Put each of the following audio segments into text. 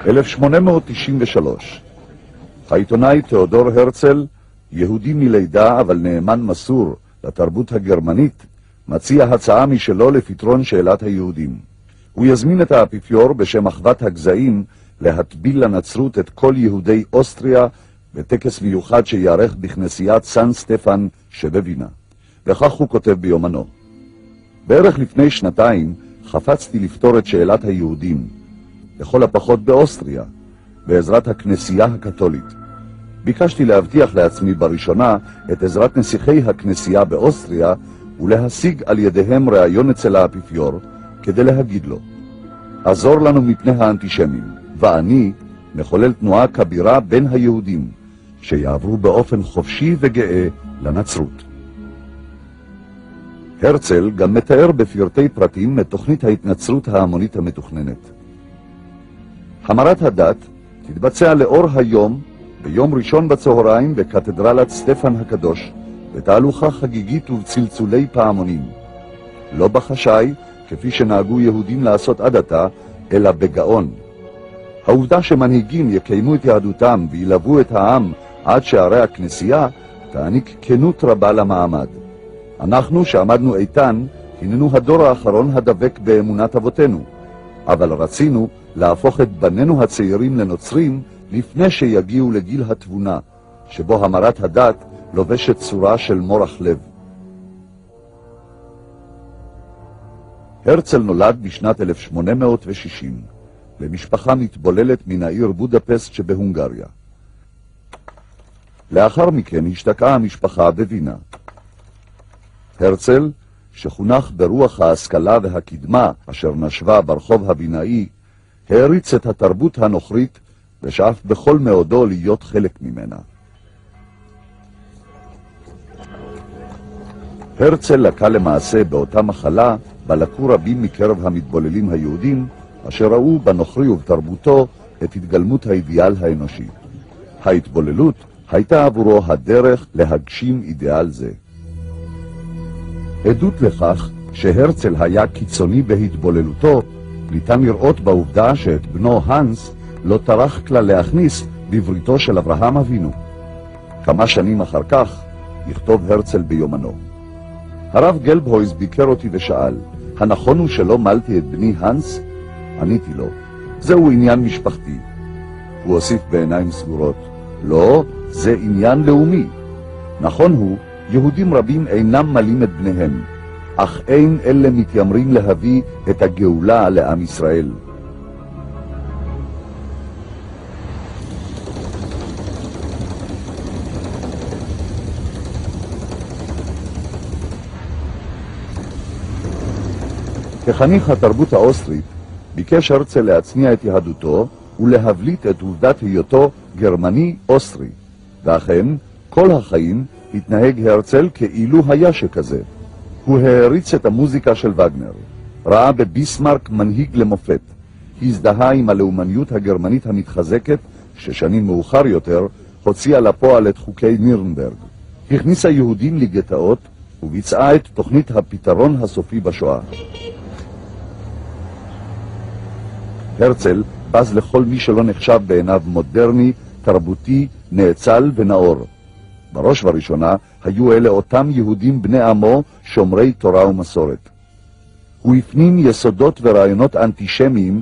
1893. העיתונאי תיאודור הרצל, יהודי מלידה אבל נאמן מסור לתרבות הגרמנית, מציע הצעה משלו לפתרון שאלת היהודים. הוא יזמין את האפיפיור בשם אחוות הגזעים להטביל לנצרות את כל יהודי אוסטריה בטקס מיוחד שיערך בכנסיית סן סטפן שבווינה. וכך הוא כותב ביומנו: בערך לפני 2 חפצתי לפתור את שאלת היהודים, לכל הפחות באוסטריה, בעזרת הכנסייה הקתולית. ביקשתי להבטיח לעצמי בראשונה את עזרת נסיכי הכנסייה באוסטריה ולהשיג על ידיהם ראיון אצל האפיפיור כדי להגיד לו: עזור לנו מפני האנטישמים, ואני מחולל תנועה כבירה בין היהודים שיעברו באופן חופשי וגאה לנצרות. הרצל גם מתאר בפרטי פרטים את תוכנית ההתנצרות ההמונית המתוכננת. המרת הדת תתבצע לאור היום ביום ראשון בצהריים בקתדרלת סטפן הקדוש, בתהלוכה חגיגית ובצלצולי פעמונים. לא בחשאי, כפי שנהגו יהודים לעשות עד עתה, אלא בגאון. העובדה שמנהיגים יקיימו את יהדותם וילוו את העם עד שערי הכנסייה, תעניק כנות רבה למעמד. אנחנו שעמדנו איתן, הננו הדור האחרון הדבק באמונת אבותינו, אבל רצינו להפוך את בנינו הצעירים לנוצרים לפני שיגיעו לגיל התבונה, שבו המרת הדת לובשת צורה של מורח לב. הרצל נולד בשנת 1860, למשפחה מתבוללת מן העיר בודפסט שבהונגריה. לאחר מכן השתקעה המשפחה בווינה. הרצל, שחונך ברוח ההשכלה והקדמה אשר נשבה ברחוב הווינאי, העריץ את התרבות הנוכרית ושאף בכל מאודו להיות חלק ממנה. הרצל לקה למעשה באותה מחלה בה לקו רבים מקרב המתבוללים היהודים, אשר ראו בנוכרי ובתרבותו את התגלמות האידיאל האנושי. ההתבוללות הייתה עבורו הדרך להגשים אידיאל זה. עדות לכך שהרצל היה קיצוני בהתבוללותו ניתן לראות בעובדה שאת בנו הנס לא טרח כלל להכניס בבריתו של אברהם אבינו. כמה שנים אחר כך יכתוב הרצל ביומנו: הרב גלבהויז ביקר אותי ושאל, הנכון הוא שלא מלתי את בני הנס? עניתי לו, זהו עניין משפחתי. הוא הוסיף בעיניים סגורות, לא, זה עניין לאומי. נכון הוא, יהודים רבים אינם מלים את בניהם, אך אין אלה מתיימרים להביא את הגאולה לעם ישראל. כחניך התרבות האוסטרית, ביקש הרצל להצניע את יהדותו ולהבליט את עובדת היותו גרמני אוסטרי, ואכן כל החיים התנהג הרצל כאילו היה שכזה. הוא העריץ את המוזיקה של וגנר, ראה בביסמרק מנהיג למופת, הזדהה עם הלאומניות הגרמנית המתחזקת ששנים מאוחר יותר הוציאה לפועל את חוקי נירנברג, הכניסה יהודים לגטאות וביצעה את תוכנית הפתרון הסופי בשואה. הרצל בז לכל מי שלא נחשב בעיניו מודרני, תרבותי, נאצל ונאור. בראש ובראשונה היו אלה אותם יהודים בני עמו שומרי תורה ומסורת. הוא הפנים יסודות ורעיונות אנטישמיים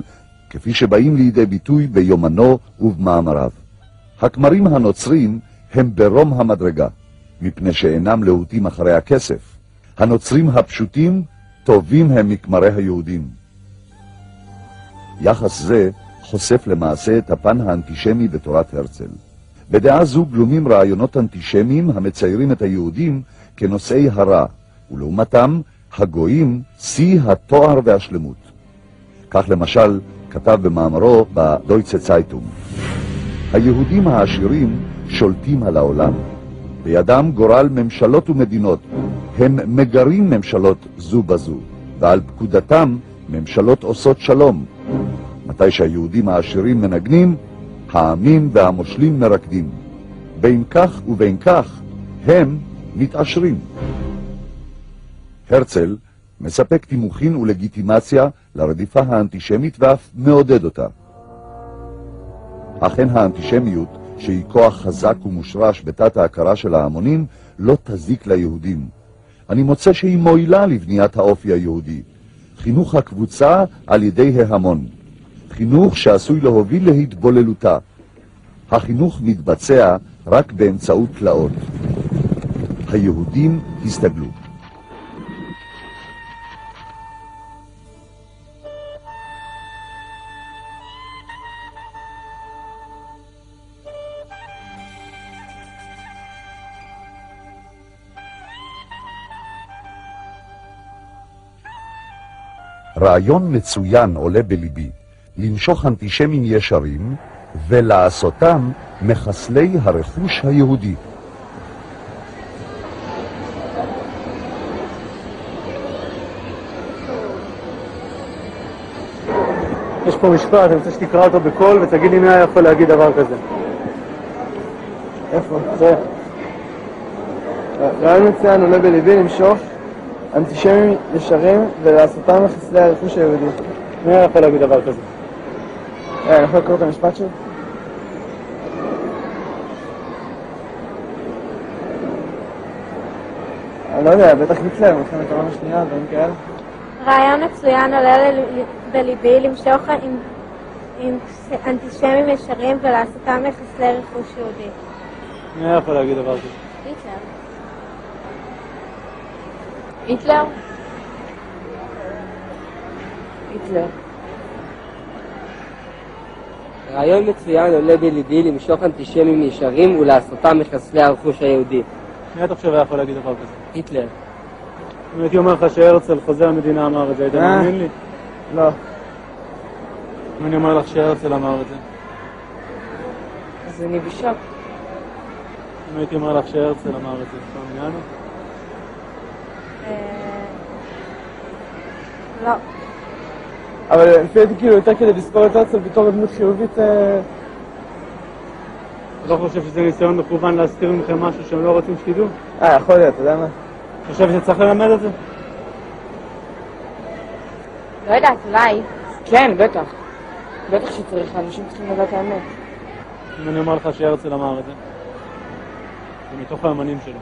כפי שבאים לידי ביטוי ביומנו ובמאמריו. הכמרים הנוצרים הם ברום המדרגה, מפני שאינם להוטים אחרי הכסף. הנוצרים הפשוטים טובים הם מכמרי היהודים. יחס זה חושף למעשה את הפן האנטישמי בתורת הרצל. בדעה זו גלומים רעיונות אנטישמיים המציירים את היהודים כנושאי הרע, ולעומתם הגויים שיא התואר והשלמות. כך למשל כתב במאמרו בדויטשה צייטונג: היהודים העשירים שולטים על העולם, בידם גורל ממשלות ומדינות, הם מגרים ממשלות זו בזו, ועל פקודתם ממשלות עושות שלום. מתי שהיהודים העשירים מנגנים, העמים והמושלים מרקדים. בין כך ובין כך הם מתעשרים. הרצל מספק תימוכין ולגיטימציה לרדיפה האנטישמית ואף מעודד אותה. אכן האנטישמיות, שהיא כוח חזק ומושרש בתת ההכרה של ההמונים, לא תזיק ליהודים. אני מוצא שהיא מועילה לבניית האופי היהודי. חינוך הקבוצה על ידי ההמון. חינוך שעשוי להוביל להתבוללותה. החינוך מתבצע רק באמצעות תלאות. היהודים הסתגלו. רעיון מצוין עולה בליבי, למשוך אנטישמים ישרים ולעשותם מחסלי הרכוש היהודי. יש פה משפט, אני רוצה שתקרא אותו בקול ותגיד לי מי היה יכול להגיד דבר כזה. איפה? זה. רעיון מצוין עולה בליבי למשוך אנטישמים ישרים ולעשותם מחסלי הרכוש היהודי. מי היה יכול להגיד דבר כזה? אני יכול לקרוא את המשפט שלו? אני לא יודע, בטח היטלר, מלחמת העולם השנייה, דברים כאלה. רעיון מצוין עולה בליבי למשוך אנטישמים ישרים ולעשותם מחסלי רכוש יהודי. מי היה יכול להגיד דבר כזה? היטלר. היטלר? היטלר. רעיון מצוין עולה בליבי למשוך אנטישמים ישרים ולעשותם מחסלי הרכוש היהודי. מי אתה חושב היה יכול להגיד דבר כזה? היטלר. אם הייתי אומר לך שהרצל חוזה המדינה אמר את זה, היית מאמין לי? לא. אם אני אומר לך שהרצל אמר את זה? אז אני בשוק. אם הייתי אומר לך שהרצל אמר את זה, אתה מאמינה לי? לא. אבל לפי דעתי כאילו יותר כדי לזכור את הרצל בתור דמות חיובית. אתה לא חושב שזה ניסיון מכוון להסתיר מכם משהו שהם לא רוצים שתדעו? יכול להיות, אתה יודע מה? אתה חושב שצריך ללמד את זה? לא יודעת, אולי. כן, בטח. בטח שצריך, אנשים צריכים לדעת האמת. אם אני אומר לך שהרצל אמר את זה, זה מתוך האמנים שלו.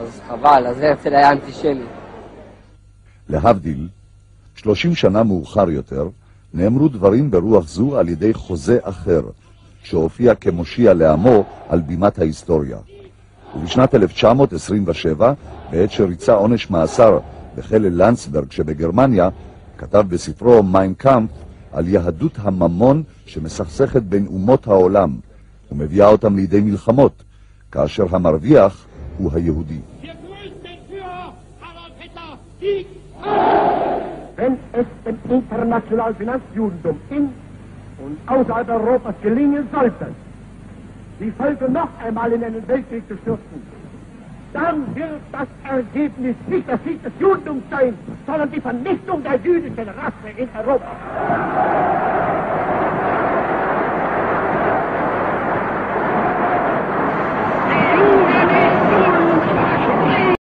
אז חבל, אז הרצל היה אנטישמי. להבדיל, 30 שנה מאוחר יותר, נאמרו דברים ברוח זו על ידי חוזה אחר, שהופיע כמושיע לעמו על בימת ההיסטוריה. ובשנת 1927, בעת שריצה עונש מאסר בכלא לנצברג שבגרמניה, כתב בספרו מיין קאמפף על יהדות הממון שמסכסכת בין אומות העולם, ומביאה אותם לידי מלחמות, כאשר המרוויח הוא היהודי. Wenn es dem internationalen Finanzjudentum in und außerhalb Europas gelingen sollte, die Völker noch einmal in einen Weltkrieg zu stürzen, dann wird das Ergebnis nicht der Sieg des Judentums sein, sondern die Vernichtung der jüdischen Rasse in Europa.